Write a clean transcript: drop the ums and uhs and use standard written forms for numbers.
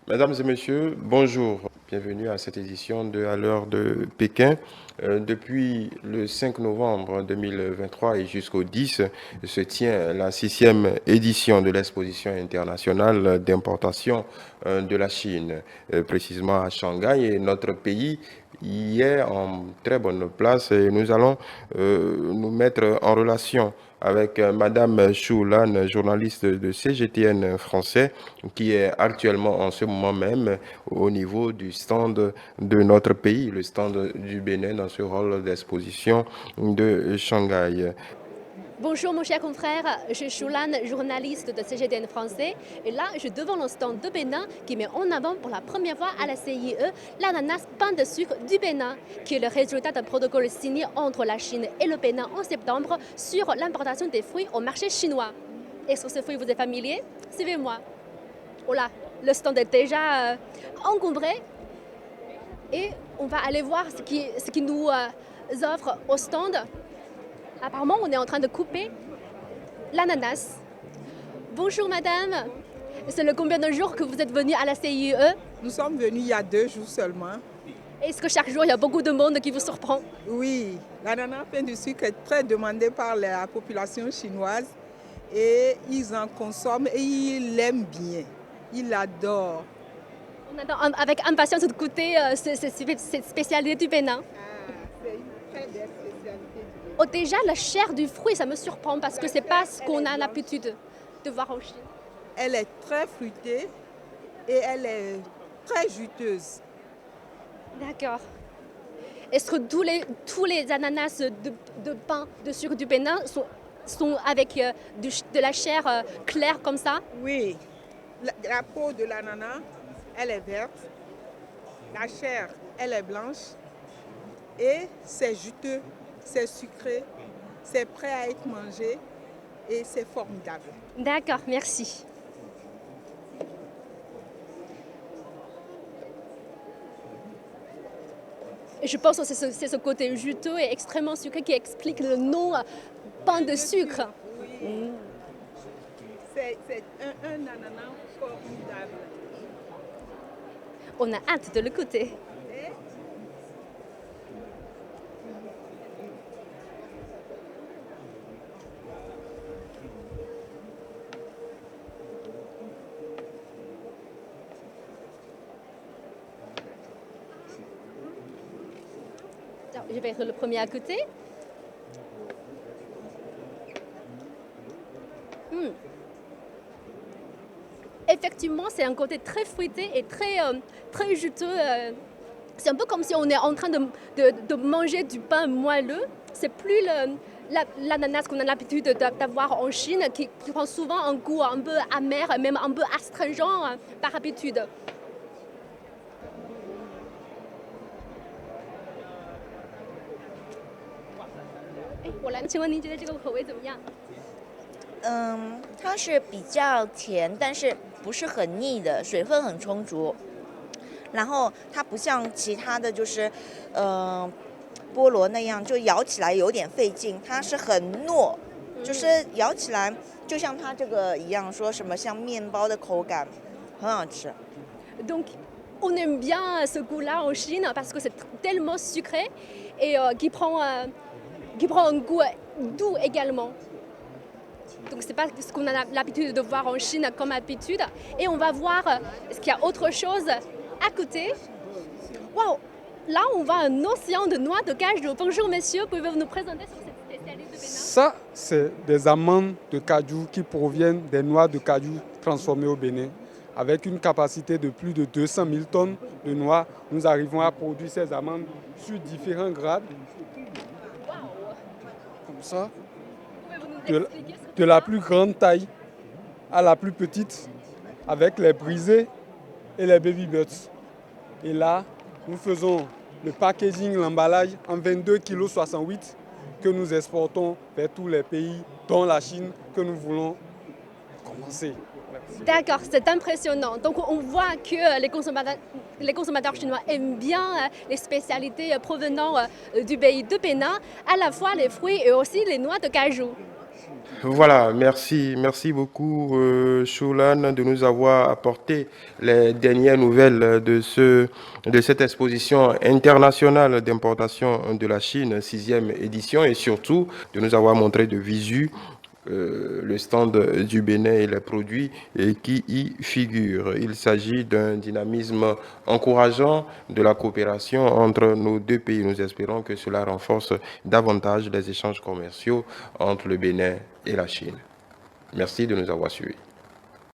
Mesdames et messieurs, bonjour. Bienvenue à cette édition de À l'heure de Pékin. Depuis le 5 novembre 2023 et jusqu'au 10 se tient la sixième édition de l'exposition internationale d'importation de la Chine, précisément à Shanghai. Et notre pays y est en très bonne place et nous allons nous mettre en relation avec Madame Chou Lan, journaliste de CGTN français, qui est actuellement en ce moment même au niveau du stand de notre pays, le stand du Bénin, dans ce rôle d'exposition de Shanghai. Bonjour mon cher confrère, je suis Choulan, journaliste de CGTN français. Et là, je suis devant le stand de Bénin qui met en avant pour la première fois à la CIE l'ananas pain de sucre du Bénin, qui est le résultat d'un protocole signé entre la Chine et le Bénin en septembre sur l'importation des fruits au marché chinois. Est-ce que ce fruit vous est familier? Suivez-moi. Oh là, le stand est déjà encombré et on va aller voir ce qui nous offre au stand. Apparemment, on est en train de couper l'ananas. Bonjour madame, c'est le combien de jours que vous êtes venue à la CIE? Nous sommes venus il y a 2 jours seulement. Est-ce que chaque jour, il y a beaucoup de monde qui vous surprend? Oui, l'ananas pain de sucre est très demandé par la population chinoise et ils en consomment et ils l'aiment bien. Ils l'adorent. On attend avec impatience de goûter cette spécialité du Bénin. C'est une très belle spécialité du Bénin. Oh, déjà, la chair du fruit, ça me surprend parce que c'est pas ce qu'on a l'habitude de voir en Chine. Elle est très fruitée et elle est très juteuse. D'accord. Est-ce que tous les ananas de pain de sucre du Bénin sont avec de la chair claire comme ça? Oui, la peau de l'ananas, elle est verte. La chair, elle est blanche. Et c'est juteux, c'est sucré, c'est prêt à être mangé et c'est formidable. D'accord, merci. Je pense que c'est ce côté juteux et extrêmement sucré qui explique le nom pain de sucre. Oui. C'est un ananas formidable. On a hâte de le goûter. Je vais être le premier à goûter. Effectivement, c'est un côté très fruité et très juteux. C'est un peu comme si on est en train de manger du pain moelleux. C'est plus l'ananas qu'on a l'habitude d'avoir en Chine, qui prend souvent un goût un peu amer, même un peu astringent par habitude.它是比较甜，但是不是很腻的，水分很充足。然后它不像其他的菠萝那样，就咬起来有点费劲，它是很糯，就是咬起来就像它这个一样，说什么像面包的口感，很好吃。Donc, on aime bien ce goût-là en Chine parce que c'est tellement sucré et qui prend un goût doux également. Donc, c'est pas ce qu'on a l'habitude de voir en Chine comme habitude. Et on va voir est-ce qu'il y a autre chose à côté. Waouh! Là, on voit un océan de noix de cajou. Bonjour, messieurs. Pouvez-vous nous présenter sur cette spécialité de Bénin? Ça, c'est des amandes de cajou qui proviennent des noix de cajou transformées au Bénin. Avec une capacité de plus de 200 000 tonnes de noix, nous arrivons à produire ces amandes sur différents grades. Comme ça. De la plus grande taille à la plus petite, avec les brisés et les baby butts. Et là, nous faisons le packaging, l'emballage en 22,68 kg que nous exportons vers tous les pays, dont la Chine, que nous voulons commencer. Merci. D'accord, c'est impressionnant. Donc on voit que les consommateurs chinois aiment bien les spécialités provenant du pays de Bénin, à la fois les fruits et aussi les noix de cajou. Voilà, merci beaucoup Choulan de nous avoir apporté les dernières nouvelles de cette exposition internationale d'importation de la Chine, 6e édition, et surtout de nous avoir montré de visu le stand du Bénin et les produits qui y figurent. Il s'agit d'un dynamisme encourageant de la coopération entre nos deux pays. Nous espérons que cela renforce davantage les échanges commerciaux entre le Bénin et la Chine. Merci de nous avoir suivis.